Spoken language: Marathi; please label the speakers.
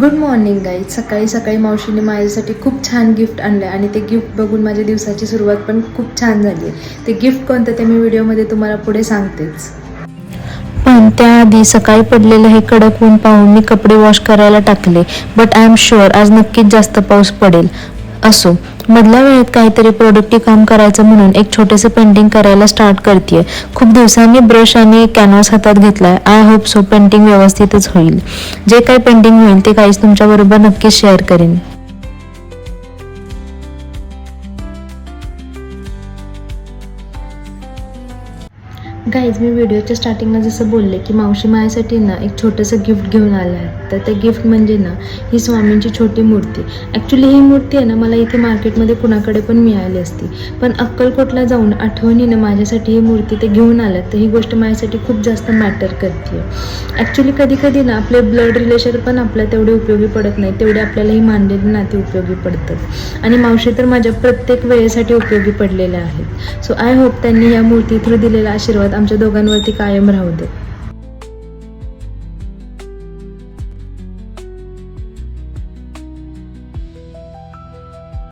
Speaker 1: Good morning guys. सकाळी सकाळी मावशीने माझ्यासाठी खूप छान गिफ्ट आणलं आहे आणि ते गिफ्ट बघून माझ्या दिवसाची सुरुवात पण खूप छान झाली आहे. ते गिफ्ट कोणतं ते मी व्हिडिओमध्ये तुम्हाला पुढे सांगतेच.
Speaker 2: पण त्याआधी सकाळी पडलेलं हे कडक ऊन पाहून मी कपडे वॉश करायला टाकले. बट आय एम शुअर आज नक्कीच जास्त पाऊस पडेल. असो, मधल्या वेळेत काहीतरी प्रोडक्टिव्ह काम करायचं म्हणून एक छोटेसे पेंटिंग करायला स्टार्ट करतेय. खूप दिवसांनी ब्रश आणि कॅनव्हास हातात घेतलाय. आय होप सो पेंटिंग व्यवस्थितच होईल. जे काही पेंटिंग होईल ते काहीच तुमच्याबरोबर नक्कीच शेअर करेन.
Speaker 1: गाईज, मी व्हिडिओच्या स्टार्टिंगला जसं बोलले की मावशी माझ्यासाठी ना एक छोटंसं गिफ्ट घेऊन आलं आहे. तर ते गिफ्ट म्हणजे ना ही स्वामींची छोटी मूर्ती. ॲक्च्युली ही मूर्ती आहे ना मला इथे मार्केटमध्ये कुणाकडे पण मिळाली असती, पण अक्कलकोटला जाऊन आठवणीनं माझ्यासाठी ही मूर्ती ते घेऊन आल्यात. तर ही गोष्ट माझ्यासाठी खूप जास्त मॅटर करते आहे. ॲक्च्युली कधी कधी ना आपले ब्लड रिलेशन पण आपल्या तेवढे उपयोगी पडत नाही, तेवढे आपल्याला ही मानलेली नाती उपयोगी पडतात. आणि मावशी तर माझ्या प्रत्येक वेळेसाठी उपयोगी पडलेल्या आहेत. सो आय होप त्यांनी या मूर्ती थ्रू दिलेला आशीर्वाद आमच्या दोघांवरती कायम राहू दे.